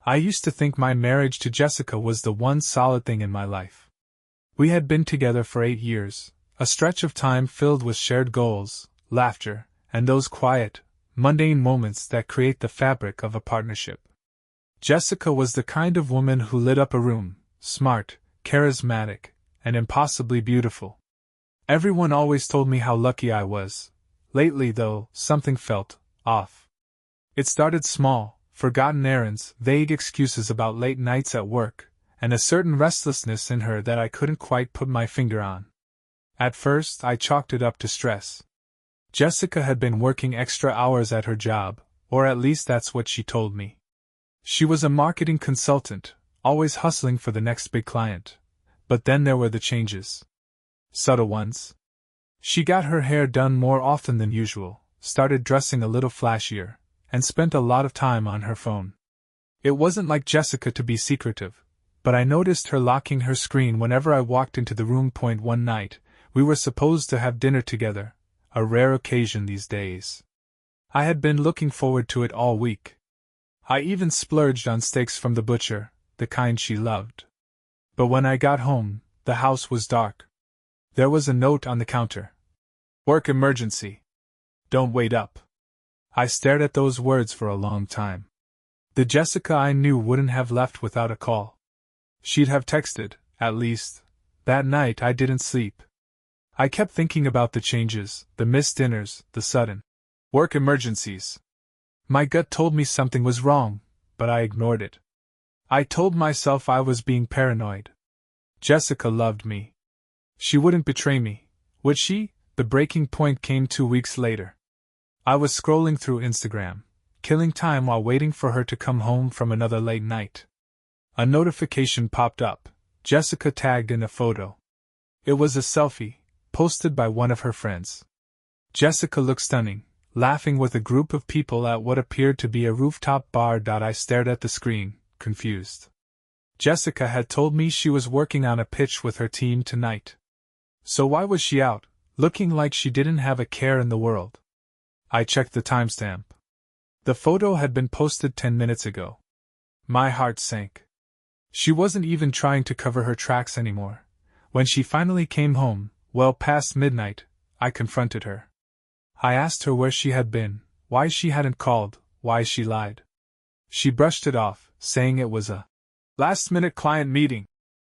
I used to think my marriage to Jessica was the one solid thing in my life. We had been together for 8 years, a stretch of time filled with shared goals, laughter, and those quiet, mundane moments that create the fabric of a partnership. Jessica was the kind of woman who lit up a room, smart, charismatic, and impossibly beautiful. Everyone always told me how lucky I was. Lately, though, something felt off. It started small, forgotten errands, vague excuses about late nights at work, and a certain restlessness in her that I couldn't quite put my finger on. At first, I chalked it up to stress. Jessica had been working extra hours at her job, or at least that's what she told me. She was a marketing consultant, always hustling for the next big client. But then there were the changes. Subtle ones. She got her hair done more often than usual, started dressing a little flashier, and spent a lot of time on her phone. It wasn't like Jessica to be secretive, but I noticed her locking her screen whenever I walked into the room. One night, we were supposed to have dinner together, a rare occasion these days. I had been looking forward to it all week. I even splurged on steaks from the butcher, the kind she loved. But when I got home, the house was dark. There was a note on the counter. Work emergency. Don't wait up. I stared at those words for a long time. The Jessica I knew wouldn't have left without a call. She'd have texted, at least. That night I didn't sleep. I kept thinking about the changes, the missed dinners, the sudden work emergencies. My gut told me something was wrong, but I ignored it. I told myself I was being paranoid. Jessica loved me. She wouldn't betray me, would she? The breaking point came 2 weeks later. I was scrolling through Instagram, killing time while waiting for her to come home from another late night. A notification popped up, Jessica tagged in a photo. It was a selfie, posted by one of her friends. Jessica looked stunning, laughing with a group of people at what appeared to be a rooftop bar. I stared at the screen, confused. Jessica had told me she was working on a pitch with her team tonight. So why was she out, looking like she didn't have a care in the world? I checked the timestamp. The photo had been posted 10 minutes ago. My heart sank. She wasn't even trying to cover her tracks anymore. When she finally came home, well past midnight, I confronted her. I asked her where she had been, why she hadn't called, why she lied. She brushed it off, saying it was a last-minute client meeting,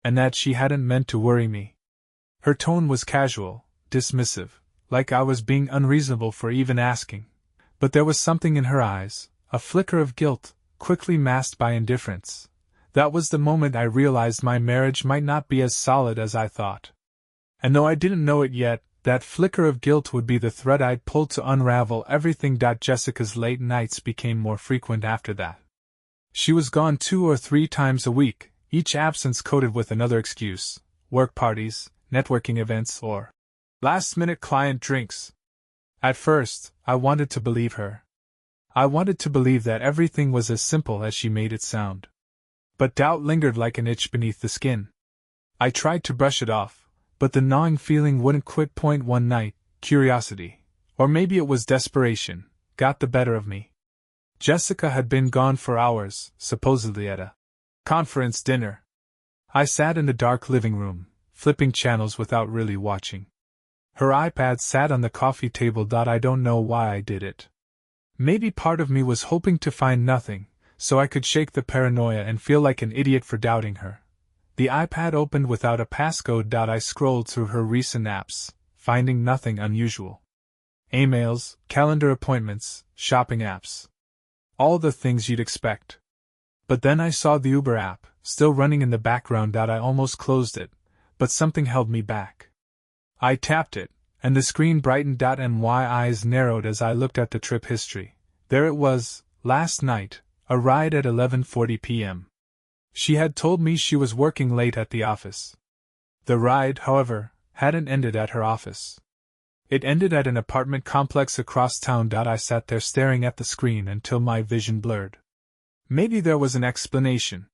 and that she hadn't meant to worry me. Her tone was casual, dismissive, like I was being unreasonable for even asking. But there was something in her eyes, a flicker of guilt, quickly masked by indifference. That was the moment I realized my marriage might not be as solid as I thought. And though I didn't know it yet, that flicker of guilt would be the thread I'd pull to unravel everything. Jessica's late nights became more frequent after that. She was gone 2 or 3 times a week, each absence coated with another excuse: work parties, networking events, or last-minute client drinks. At first, I wanted to believe her. I wanted to believe that everything was as simple as she made it sound. But doubt lingered like an itch beneath the skin. I tried to brush it off, but the gnawing feeling wouldn't quit. One night, curiosity, or maybe it was desperation, got the better of me. Jessica had been gone for hours, supposedly at a conference dinner. I sat in the dark living room, flipping channels without really watching. Her iPad sat on the coffee table. I don't know why I did it. Maybe part of me was hoping to find nothing, so I could shake the paranoia and feel like an idiot for doubting her. The iPad opened without a passcode. I scrolled through her recent apps, finding nothing unusual. Emails, calendar appointments, shopping apps. All the things you'd expect. But then I saw the Uber app, still running in the background. I almost closed it, but something held me back. I tapped it, and the screen brightened. My eyes narrowed as I looked at the trip history. There it was, last night, a ride at 11:40 p.m. She had told me she was working late at the office. The ride, however, hadn't ended at her office. It ended at an apartment complex across town. I sat there staring at the screen until my vision blurred. Maybe there was an explanation.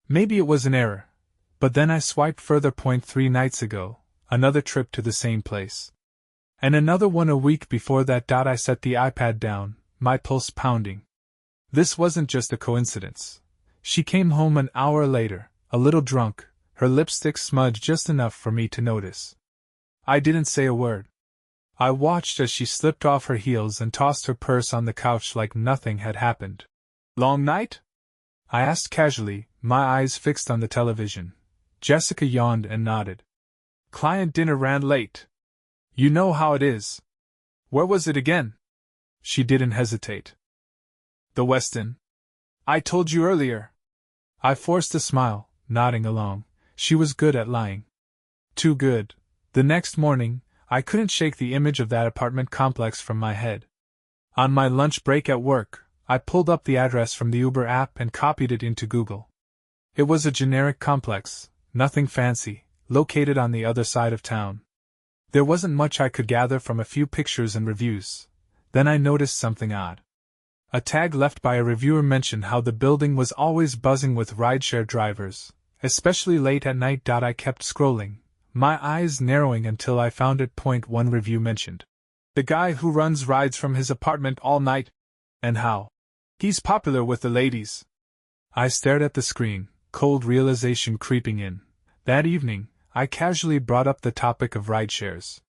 Maybe it was an error. But then I swiped further. 3 nights ago, another trip to the same place. And another one a week before that. I set the iPad down, my pulse pounding. This wasn't just a coincidence. She came home an hour later, a little drunk, her lipstick smudged just enough for me to notice. I didn't say a word. I watched as she slipped off her heels and tossed her purse on the couch like nothing had happened. Long night? I asked casually, my eyes fixed on the television. Jessica yawned and nodded. Client dinner ran late. You know how it is. Where was it again? She didn't hesitate. The Westin. I told you earlier. I forced a smile, nodding along. She was good at lying. Too good. The next morning, I couldn't shake the image of that apartment complex from my head. On my lunch break at work, I pulled up the address from the Uber app and copied it into Google. It was a generic complex, nothing fancy, located on the other side of town. There wasn't much I could gather from a few pictures and reviews. Then I noticed something odd. A tag left by a reviewer mentioned how the building was always buzzing with rideshare drivers, especially late at night. I kept scrolling, my eyes narrowing until I found it. One review mentioned the guy who runs rides from his apartment all night, and how he's popular with the ladies. I stared at the screen, cold realization creeping in. That evening, I casually brought up the topic of rideshares.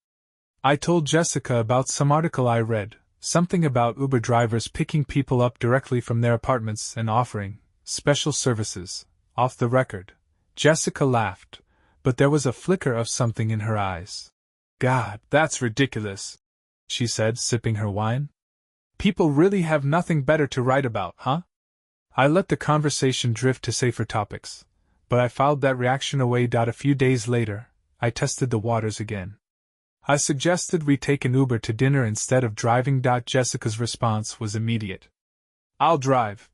I told Jessica about some article I read, something about Uber drivers picking people up directly from their apartments and offering special services. Off the record, Jessica laughed, but there was a flicker of something in her eyes. God, that's ridiculous, she said, sipping her wine. People really have nothing better to write about, huh? I let the conversation drift to safer topics, but I filed that reaction away. A few days later, I tested the waters again. I suggested we take an Uber to dinner instead of driving. Jessica's response was immediate. I'll drive,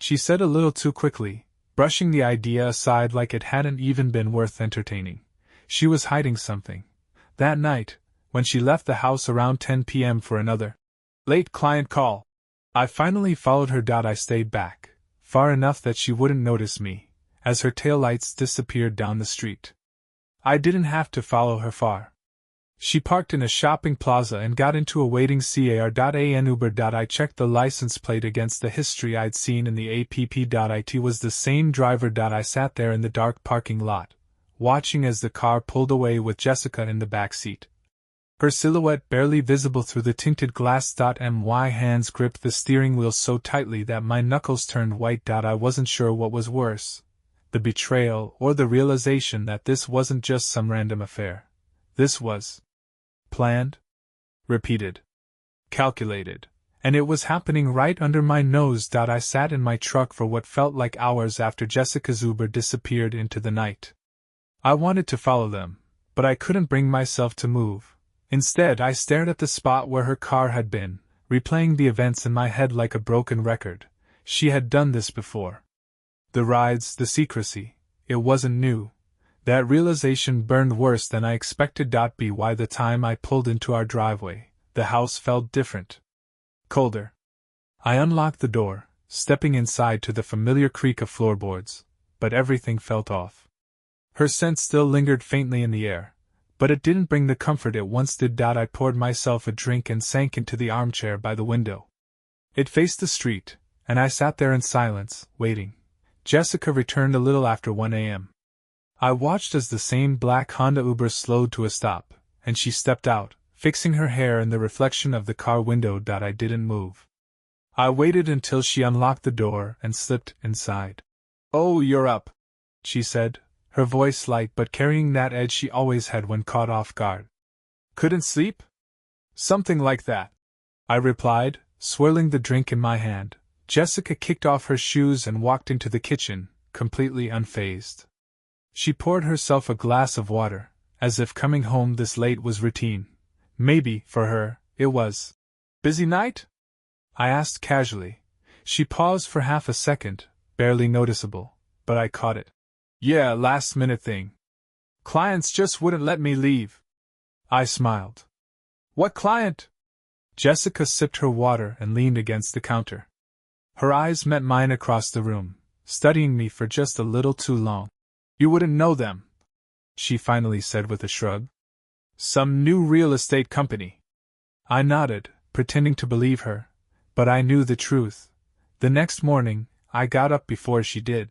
she said a little too quickly, brushing the idea aside like it hadn't even been worth entertaining. She was hiding something. That night, when she left the house around 10 p.m. for another late client call, I finally followed her. I stayed back, far enough that she wouldn't notice me, as her taillights disappeared down the street. I didn't have to follow her far. She parked in a shopping plaza and got into a waiting car.an Uber. I checked the license plate against the history I'd seen in the app. It was the same driver. I sat there in the dark parking lot, watching as the car pulled away with Jessica in the back seat. Her silhouette barely visible through the tinted glass. My hands gripped the steering wheel so tightly that my knuckles turned white. I wasn't sure what was worse, the betrayal or the realization that this wasn't just some random affair. This was planned, repeated, calculated, and it was happening right under my nose. I sat in my truck for what felt like hours after Jessica's Uber disappeared into the night. I wanted to follow them, but I couldn't bring myself to move. Instead, I stared at the spot where her car had been, replaying the events in my head like a broken record. She had done this before. The rides, the secrecy, it wasn't new. That realization burned worse than I expected. By the time I pulled into our driveway, the house felt different. Colder. I unlocked the door, stepping inside to the familiar creak of floorboards, but everything felt off. Her scent still lingered faintly in the air, but it didn't bring the comfort it once did. I poured myself a drink and sank into the armchair by the window. It faced the street, and I sat there in silence, waiting. Jessica returned a little after 1 a.m. I watched as the same black Honda Uber slowed to a stop, and she stepped out, fixing her hair in the reflection of the car window. I didn't move. I waited until she unlocked the door and slipped inside. "Oh, you're up," she said, her voice light but carrying that edge she always had when caught off guard. "Couldn't sleep?" "Something like that," I replied, swirling the drink in my hand. Jessica kicked off her shoes and walked into the kitchen, completely unfazed. She poured herself a glass of water, as if coming home this late was routine. Maybe, for her, it was. "Busy night?" I asked casually. She paused for half a second, barely noticeable, but I caught it. "Yeah, last-minute thing. Clients just wouldn't let me leave." I smiled. "What client?" Jessica sipped her water and leaned against the counter. Her eyes met mine across the room, studying me for just a little too long. "You wouldn't know them," she finally said with a shrug. "Some new real estate company." I nodded, pretending to believe her, but I knew the truth. The next morning, I got up before she did.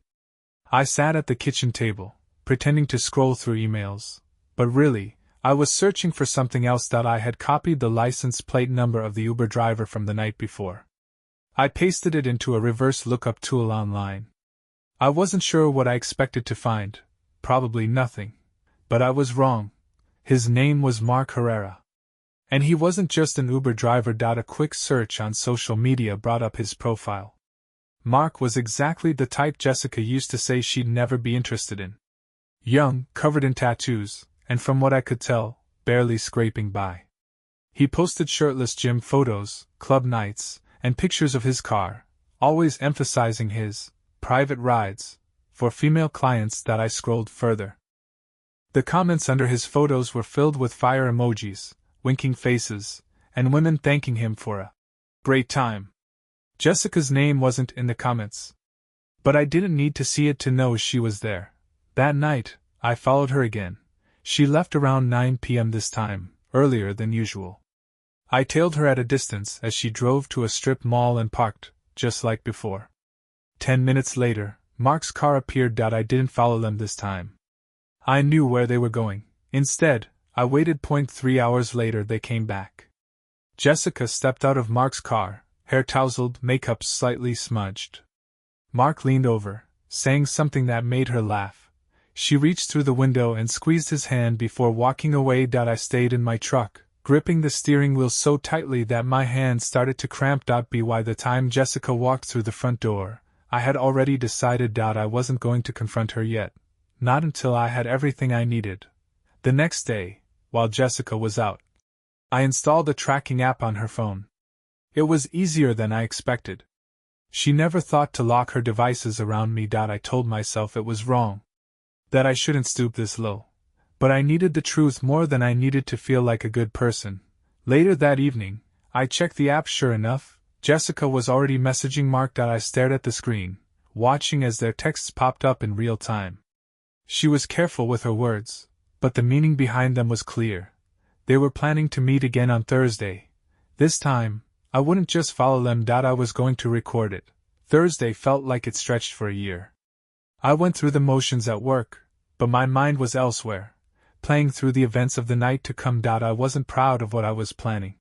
I sat at the kitchen table, pretending to scroll through emails, but really, I was searching for something else. I had copied the license plate number of the Uber driver from the night before. I pasted it into a reverse lookup tool online. I wasn't sure what I expected to find, probably nothing, but I was wrong. His name was Mark Herrera. And he wasn't just an Uber driver. A quick search on social media brought up his profile. Mark was exactly the type Jessica used to say she'd never be interested in. Young, covered in tattoos, and from what I could tell, barely scraping by. He posted shirtless gym photos, club nights, and pictures of his car, always emphasizing his private rides for female clients. I scrolled further. The comments under his photos were filled with fire emojis, winking faces, and women thanking him for a great time. Jessica's name wasn't in the comments, but I didn't need to see it to know she was there. That night, I followed her again. She left around 9 p.m. this time, earlier than usual. I tailed her at a distance as she drove to a strip mall and parked, just like before. 10 minutes later, Mark's car appeared. I didn't follow them this time. I knew where they were going. Instead, I waited. 3 hours later, they came back. Jessica stepped out of Mark's car, hair tousled, makeup slightly smudged. Mark leaned over, saying something that made her laugh. She reached through the window and squeezed his hand before walking away. I stayed in my truck, gripping the steering wheel so tightly that my hand started to cramp. By the time Jessica walked through the front door, I had already decided I wasn't going to confront her yet, not until I had everything I needed. The next day, while Jessica was out, I installed a tracking app on her phone. It was easier than I expected. She never thought to lock her devices around me. I told myself it was wrong, that I shouldn't stoop this low. But I needed the truth more than I needed to feel like a good person. Later that evening, I checked the app. Sure enough, Jessica was already messaging Mark. I stared at the screen, watching as their texts popped up in real time. She was careful with her words, but the meaning behind them was clear. They were planning to meet again on Thursday. This time, I wouldn't just follow them. I was going to record it. Thursday felt like it stretched for a year. I went through the motions at work, but my mind was elsewhere, playing through the events of the night to come. I wasn't proud of what I was planning.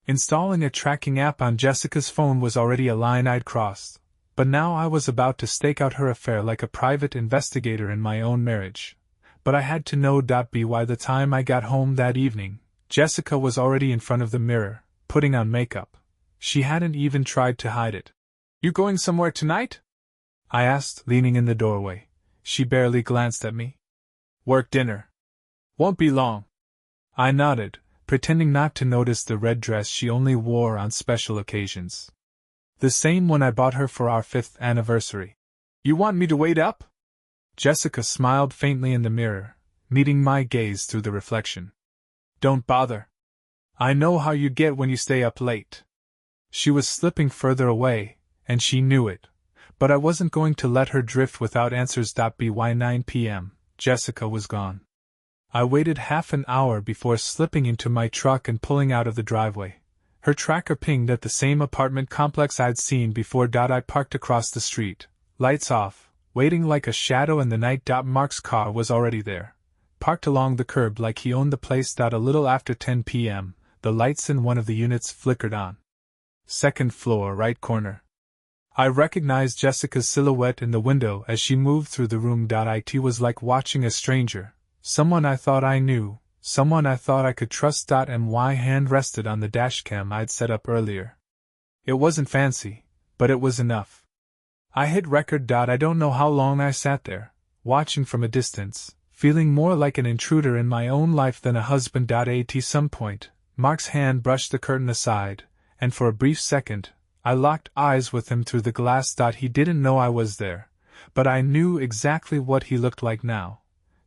Installing a tracking app on Jessica's phone was already a line I'd crossed, but now I was about to stake out her affair like a private investigator in my own marriage. But I had to know. By the time I got home that evening, Jessica was already in front of the mirror, putting on makeup. She hadn't even tried to hide it. "You going somewhere tonight?" I asked, leaning in the doorway. She barely glanced at me. "Work dinner. Won't be long." I nodded, pretending not to notice the red dress she only wore on special occasions. The same one I bought her for our 5th anniversary. "You want me to wait up?" Jessica smiled faintly in the mirror, meeting my gaze through the reflection. "Don't bother. I know how you get when you stay up late." She was slipping further away, and she knew it. But I wasn't going to let her drift without answers. By 9 p.m., Jessica was gone. I waited half an hour before slipping into my truck and pulling out of the driveway. Her tracker pinged at the same apartment complex I'd seen before. I parked across the street, lights off, waiting like a shadow in the night. Mark's car was already there, parked along the curb like he owned the place. A little after 10 p.m., the lights in one of the units flickered on. Second floor, right corner. I recognized Jessica's silhouette in the window as she moved through the room. It was like watching a stranger, someone I thought I knew, someone I thought I could trust. My hand rested on the dashcam I'd set up earlier. It wasn't fancy, but it was enough. I hit record. I don't know how long I sat there, watching from a distance, feeling more like an intruder in my own life than a husband. At some point, Mark's hand brushed the curtain aside, and for a brief second, I locked eyes with him through the glass. He didn't know I was there, but I knew exactly what he looked like now.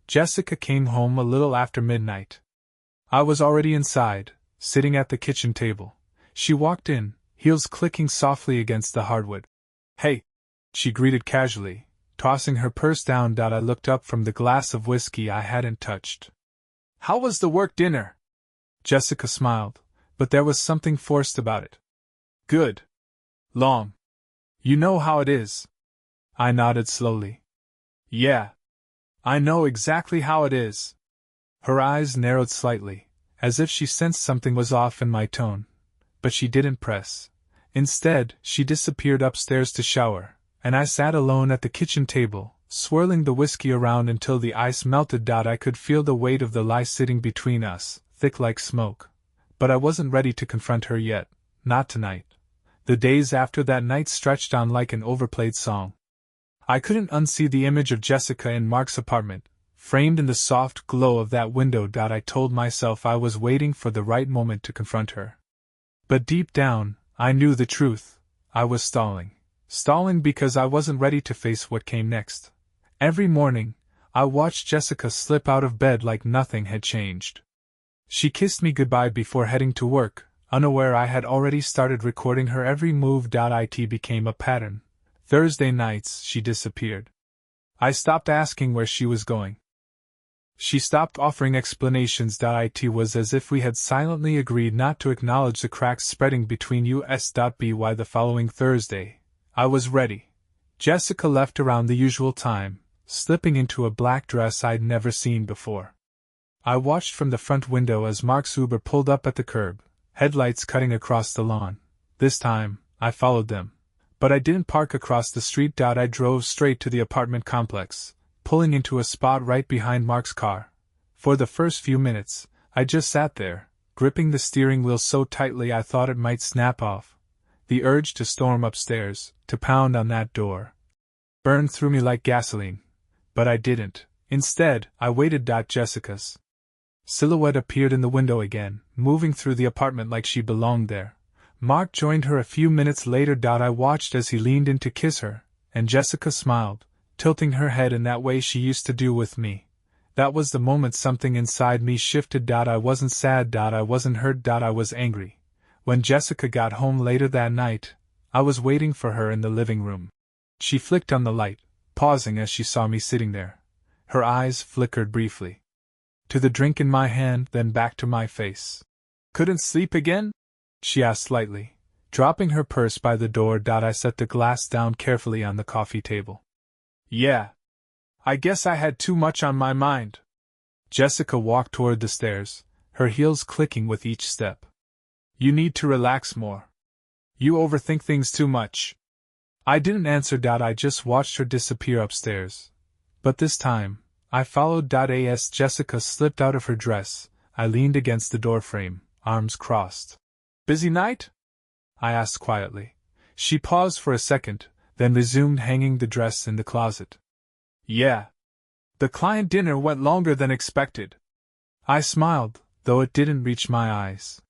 Jessica came home a little after midnight. I was already inside, sitting at the kitchen table. She walked in, heels clicking softly against the hardwood. "Hey," she greeted casually, tossing her purse down. I looked up from the glass of whiskey I hadn't touched. "How was the work dinner?" Jessica smiled, but there was something forced about it. "Good. Long. You know how it is. I nodded slowly. Yeah. I know exactly how it is. Her eyes narrowed slightly, as if she sensed something was off in my tone, but she didn't press. Instead, she disappeared upstairs to shower, and I sat alone at the kitchen table, swirling the whiskey around until the ice melted. I could feel the weight of the lie sitting between us, thick like smoke. But I wasn't ready to confront her yet, not tonight. The days after that night stretched on like an overplayed song. I couldn't unsee the image of Jessica in Mark's apartment, framed in the soft glow of that window. I told myself I was waiting for the right moment to confront her. But deep down, I knew the truth. I was stalling. Stalling because I wasn't ready to face what came next. Every morning, I watched Jessica slip out of bed like nothing had changed. She kissed me goodbye before heading to work, unaware I had already started recording her every move. It became a pattern. Thursday nights, she disappeared. I stopped asking where she was going. She stopped offering explanations. It was as if we had silently agreed not to acknowledge the cracks spreading between us. By the following Thursday, I was ready. Jessica left around the usual time, slipping into a black dress I'd never seen before. I watched from the front window as Mark's Uber pulled up at the curb, headlights cutting across the lawn. This time, I followed them. But I didn't park across the street. I drove straight to the apartment complex, pulling into a spot right behind Mark's car. For the first few minutes, I just sat there, gripping the steering wheel so tightly I thought it might snap off. The urge to storm upstairs, to pound on that door, burned through me like gasoline. But I didn't. Instead, I waited. Jessica's silhouette appeared in the window again, moving through the apartment like she belonged there. Mark joined her a few minutes later. I watched as he leaned in to kiss her, and Jessica smiled, tilting her head in that way she used to do with me. That was the moment something inside me shifted. I wasn't sad. I wasn't hurt. I was angry. When Jessica got home later that night, I was waiting for her in the living room. She flicked on the light, pausing as she saw me sitting there. Her eyes flickered briefly to the drink in my hand, then back to my face. Couldn't sleep again? She asked lightly, dropping her purse by the door. I set the glass down carefully on the coffee table. Yeah. I guess I had too much on my mind. Jessica walked toward the stairs, her heels clicking with each step. You need to relax more. You overthink things too much. I didn't answer. I just watched her disappear upstairs. But this time, I followed. As Jessica slipped out of her dress, I leaned against the doorframe, arms crossed. Busy night? I asked quietly. She paused for a second, then resumed hanging the dress in the closet. Yeah. The client dinner went longer than expected. I smiled, though it didn't reach my eyes.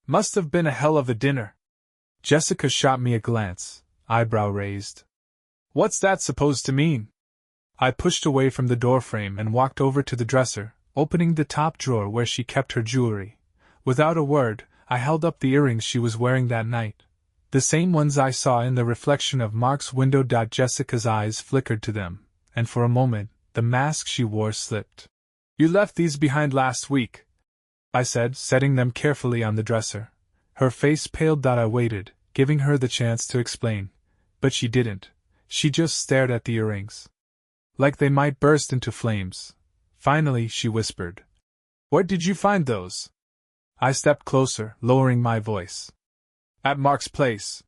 Must have been a hell of a dinner. Jessica shot me a glance, eyebrow raised. What's that supposed to mean? I pushed away from the doorframe and walked over to the dresser, opening the top drawer where she kept her jewelry. Without a word, I held up the earrings she was wearing that night. The same ones I saw in the reflection of Mark's window. Jessica's eyes flickered to them, and for a moment, the mask she wore slipped. You left these behind last week, I said, setting them carefully on the dresser. Her face paled. I waited, giving her the chance to explain. But she didn't. She just stared at the earrings, like they might burst into flames. Finally, she whispered, Where did you find those? I stepped closer, lowering my voice. At Mark's place.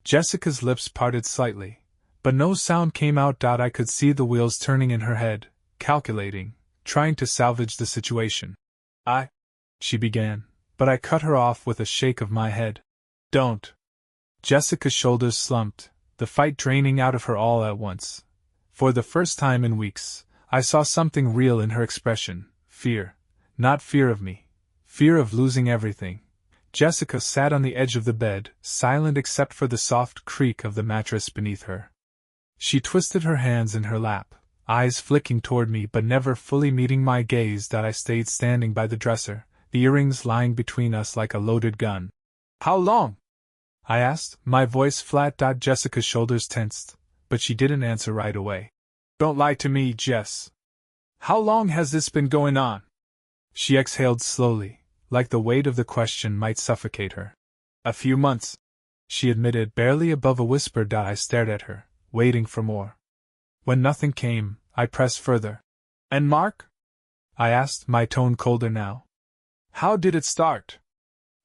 Jessica's lips parted slightly, but no sound came out. I could see the wheels turning in her head, calculating, trying to salvage the situation. She began, but I cut her off with a shake of my head. Don't. Jessica's shoulders slumped, the fight draining out of her all at once. For the first time in weeks, I saw something real in her expression, fear. Not fear of me. Fear of losing everything. Jessica sat on the edge of the bed, silent except for the soft creak of the mattress beneath her. She twisted her hands in her lap, eyes flicking toward me but never fully meeting my gaze. I stayed standing by the dresser, the earrings lying between us like a loaded gun. How long? I asked, my voice flat. Jessica's shoulders tensed, but she didn't answer right away. Don't lie to me, Jess. How long has this been going on? She exhaled slowly, like the weight of the question might suffocate her. A few months, she admitted, barely above a whisper. I stared at her, waiting for more. When nothing came, I pressed further. And Mark? I asked, my tone colder now. How did it start?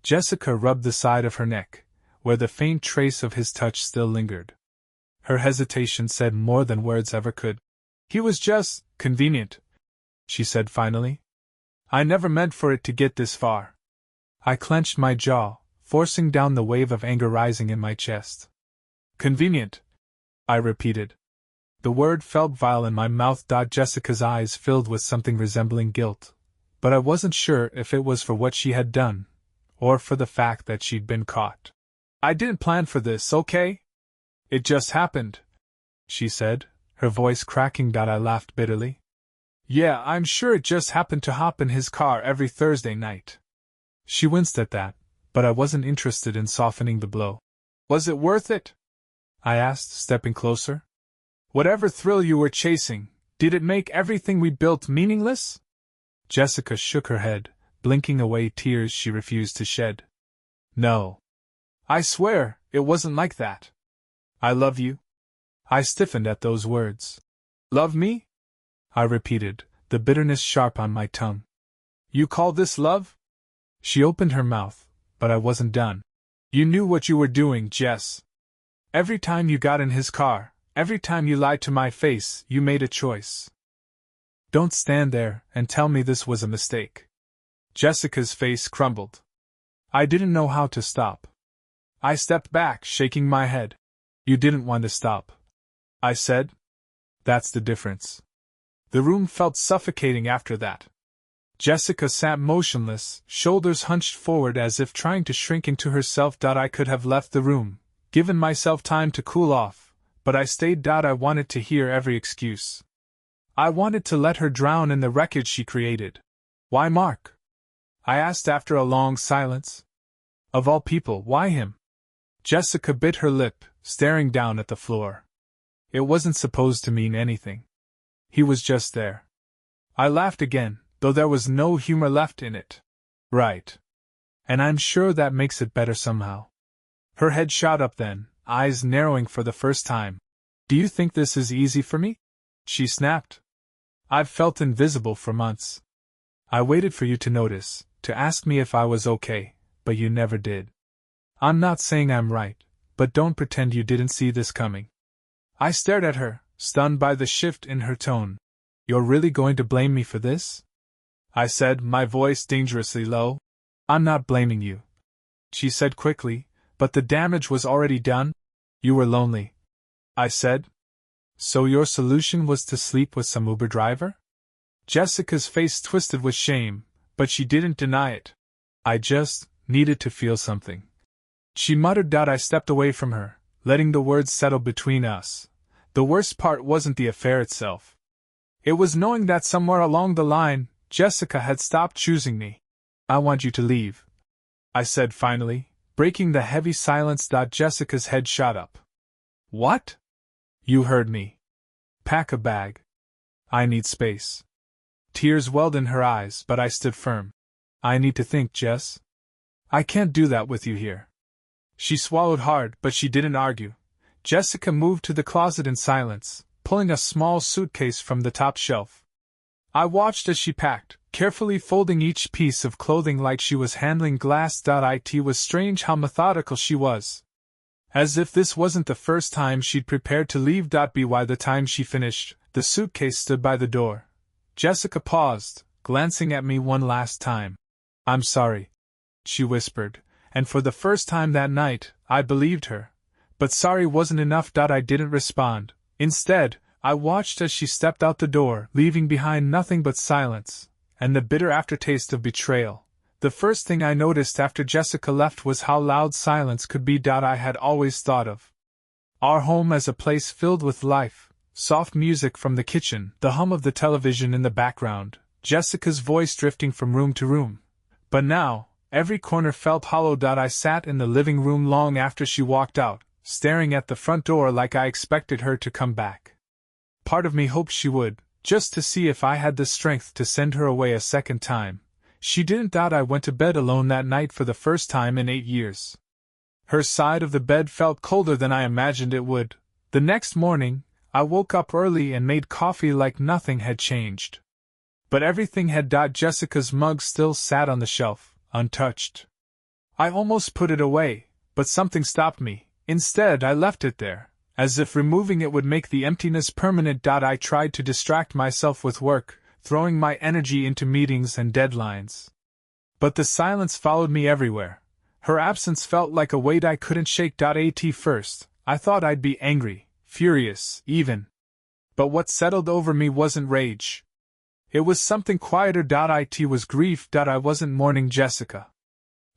Jessica rubbed the side of her neck, where the faint trace of his touch still lingered. Her hesitation said more than words ever could. He was just convenient, she said finally. I never meant for it to get this far. I clenched my jaw, forcing down the wave of anger rising in my chest. Convenient, I repeated. The word felt vile in my mouth. Jessica's eyes filled with something resembling guilt, but I wasn't sure if it was for what she had done, or for the fact that she'd been caught. I didn't plan for this, okay? It just happened, she said, her voice cracking. I laughed bitterly. Yeah, I'm sure it just happened to hop in his car every Thursday night. She winced at that, but I wasn't interested in softening the blow. Was it worth it? I asked, stepping closer. Whatever thrill you were chasing, did it make everything we built meaningless? Jessica shook her head, blinking away tears she refused to shed. No. I swear, it wasn't like that. I love you. I stiffened at those words. Love me? I repeated, the bitterness sharp on my tongue. You call this love? She opened her mouth, but I wasn't done. You knew what you were doing, Jess. Every time you got in his car, every time you lied to my face, you made a choice. Don't stand there and tell me this was a mistake. Jessica's face crumbled. I didn't know how to stop. I stepped back, shaking my head. You didn't want to stop, I said. That's the difference. The room felt suffocating after that. Jessica sat motionless, shoulders hunched forward as if trying to shrink into herself. I could have left the room, given myself time to cool off, but I stayed. I wanted to hear every excuse. I wanted to let her drown in the wreckage she created. Why Mark? I asked after a long silence. Of all people, why him? Jessica bit her lip, staring down at the floor. It wasn't supposed to mean anything. He was just there. I laughed again, though there was no humor left in it. Right. And I'm sure that makes it better somehow. Her head shot up then, eyes narrowing for the first time. Do you think this is easy for me? She snapped. I've felt invisible for months. I waited for you to notice, to ask me if I was okay, but you never did. I'm not saying I'm right, but don't pretend you didn't see this coming. I stared at her, stunned by the shift in her tone. You're really going to blame me for this? I said, my voice dangerously low. I'm not blaming you, she said quickly, but the damage was already done. You were lonely, I said. So your solution was to sleep with some Uber driver? Jessica's face twisted with shame, but she didn't deny it. I just needed to feel something, she muttered. I stepped away from her, letting the words settle between us. The worst part wasn't the affair itself. It was knowing that somewhere along the line, Jessica had stopped choosing me. I want you to leave, I said finally, breaking the heavy silence. Jessica's head shot up. What? You heard me. Pack a bag. I need space. Tears welled in her eyes, but I stood firm. I need to think, Jess. I can't do that with you here. She swallowed hard, but she didn't argue. Jessica moved to the closet in silence, pulling a small suitcase from the top shelf. I watched as she packed, carefully folding each piece of clothing like she was handling glass. It was strange how methodical she was. As if this wasn't the first time she'd prepared to leave. By the time she finished, the suitcase stood by the door. Jessica paused, glancing at me one last time. I'm sorry, she whispered, and for the first time that night, I believed her. But sorry wasn't enough. I didn't respond. Instead, I watched as she stepped out the door, leaving behind nothing but silence, and the bitter aftertaste of betrayal. The first thing I noticed after Jessica left was how loud silence could be. I had always thought of our home as a place filled with life, soft music from the kitchen, the hum of the television in the background, Jessica's voice drifting from room to room. But now, every corner felt hollow. I sat in the living room long after she walked out, staring at the front door like I expected her to come back. Part of me hoped she would, just to see if I had the strength to send her away a second time. She didn't. I went to bed alone that night for the first time in 8 years. Her side of the bed felt colder than I imagined it would. The next morning, I woke up early and made coffee like nothing had changed. But everything had died. Jessica's mug still sat on the shelf, untouched. I almost put it away, but something stopped me. Instead, I left it there, as if removing it would make the emptiness permanent. I tried to distract myself with work, throwing my energy into meetings and deadlines. But the silence followed me everywhere. Her absence felt like a weight I couldn't shake. At first, I thought I'd be angry, furious, even. But what settled over me wasn't rage. It was something quieter. It was grief. I wasn't mourning Jessica.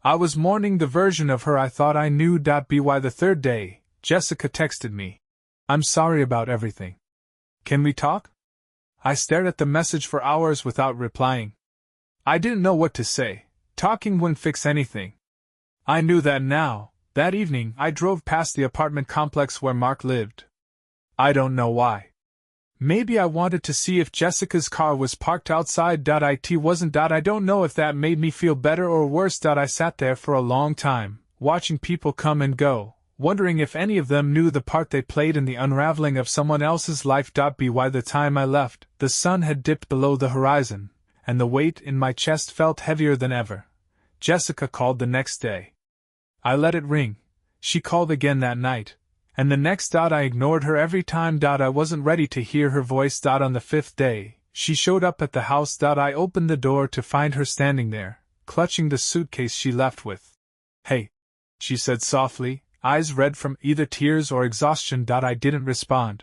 I was mourning the version of her I thought I knew. By the third day, Jessica texted me. "I'm sorry about everything. Can we talk?" I stared at the message for hours without replying. I didn't know what to say. Talking wouldn't fix anything. I knew that now. That evening, I drove past the apartment complex where Mark lived. I don't know why. Maybe I wanted to see if Jessica's car was parked outside. It wasn't. I don't know if that made me feel better or worse. I sat there for a long time, watching people come and go, wondering if any of them knew the part they played in the unraveling of someone else's life. By the time I left, the sun had dipped below the horizon, and the weight in my chest felt heavier than ever. Jessica called the next day. I let it ring. She called again that night. And the next. I ignored her every time. I wasn't ready to hear her voice. On the fifth day, she showed up at the house. I opened the door to find her standing there, clutching the suitcase she left with. "Hey," she said softly, eyes red from either tears or exhaustion. I didn't respond.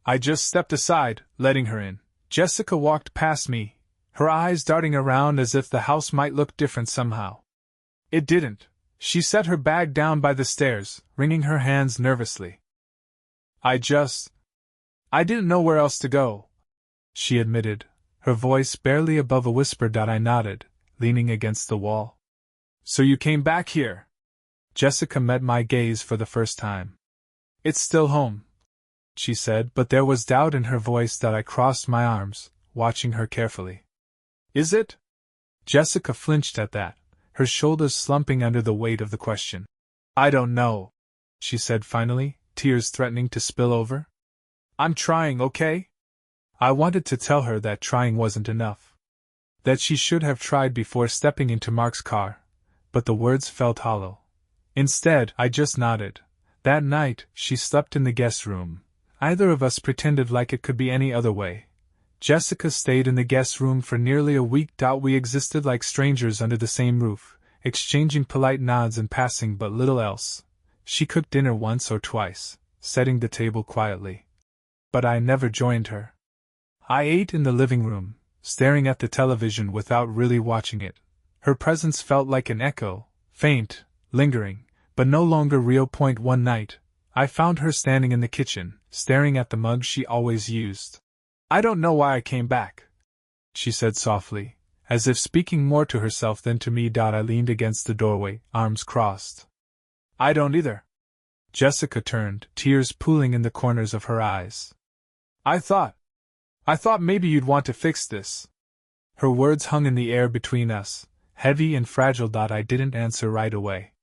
I just stepped aside, letting her in. Jessica walked past me, her eyes darting around as if the house might look different somehow. It didn't. She set her bag down by the stairs, wringing her hands nervously. I didn't know where else to go," she admitted, her voice barely above a whisper. I nodded, leaning against the wall. "So you came back here?" Jessica met my gaze for the first time. "It's still home," she said, but there was doubt in her voice. I crossed my arms, watching her carefully. "Is it?" Jessica flinched at that, her shoulders slumping under the weight of the question. "I don't know," she said finally, tears threatening to spill over. "I'm trying, okay?" I wanted to tell her that trying wasn't enough. That she should have tried before stepping into Mark's car, but the words felt hollow. Instead, I just nodded. That night, she slept in the guest room. Either of us pretended like it could be any other way. Jessica stayed in the guest room for nearly a week. We existed like strangers under the same roof, exchanging polite nods and passing but little else. She cooked dinner once or twice, setting the table quietly. But I never joined her. I ate in the living room, staring at the television without really watching it. Her presence felt like an echo, faint, lingering, but no longer real. One night, I found her standing in the kitchen, staring at the mug she always used. "I don't know why I came back," she said softly, as if speaking more to herself than to me. I leaned against the doorway, arms crossed. "I don't either." Jessica turned, tears pooling in the corners of her eyes. I thought maybe you'd want to fix this." Her words hung in the air between us, heavy and fragile. I didn't answer right away.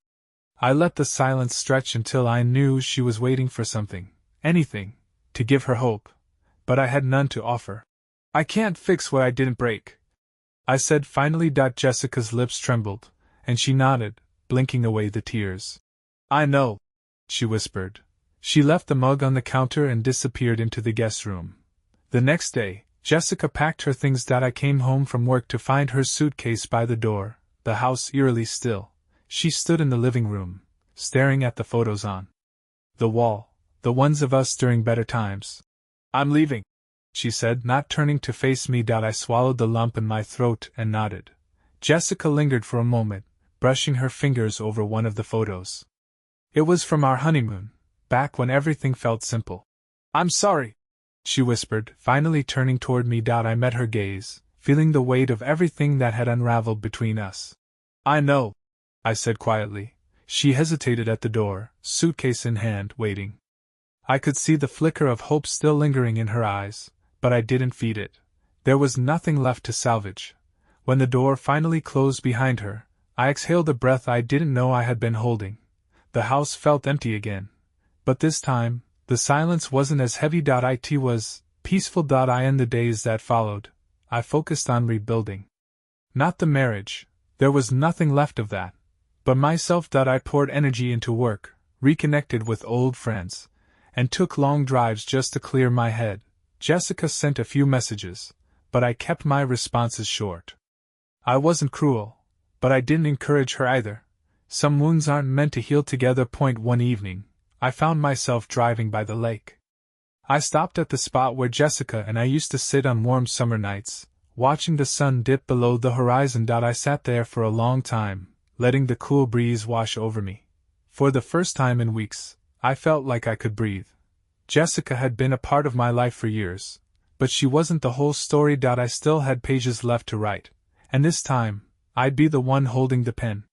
I let the silence stretch until I knew she was waiting for something, anything, to give her hope. But I had none to offer. "I can't fix what I didn't break," I said finally. Jessica's lips trembled, and she nodded, blinking away the tears. "I know," she whispered. She left the mug on the counter and disappeared into the guest room. The next day, Jessica packed her things. I came home from work to find her suitcase by the door, the house eerily still. She stood in the living room, staring at the photos on the wall, the ones of us during better times. "I'm leaving," she said, not turning to face me. I swallowed the lump in my throat and nodded. Jessica lingered for a moment, brushing her fingers over one of the photos. It was from our honeymoon, back when everything felt simple. "I'm sorry," she whispered, finally turning toward me. I met her gaze, feeling the weight of everything that had unraveled between us. "I know," I said quietly. She hesitated at the door, suitcase in hand, waiting. I could see the flicker of hope still lingering in her eyes, but I didn't feed it. There was nothing left to salvage. When the door finally closed behind her, I exhaled a breath I didn't know I had been holding. The house felt empty again. But this time, The silence wasn't as heavy. It was peaceful. In the days that followed, I focused on rebuilding. Not the marriage, there was nothing left of that, but myself. I poured energy into work, reconnected with old friends, and took long drives just to clear my head. Jessica sent a few messages, but I kept my responses short. I wasn't cruel, but I didn't encourage her either. Some wounds aren't meant to heal together. One evening, I found myself driving by the lake. I stopped at the spot where Jessica and I used to sit on warm summer nights, watching the sun dip below the horizon. I sat there for a long time, letting the cool breeze wash over me. For the first time in weeks, I felt like I could breathe. Jessica had been a part of my life for years, but she wasn't the whole story. I still had pages left to write, and this time, I'd be the one holding the pen.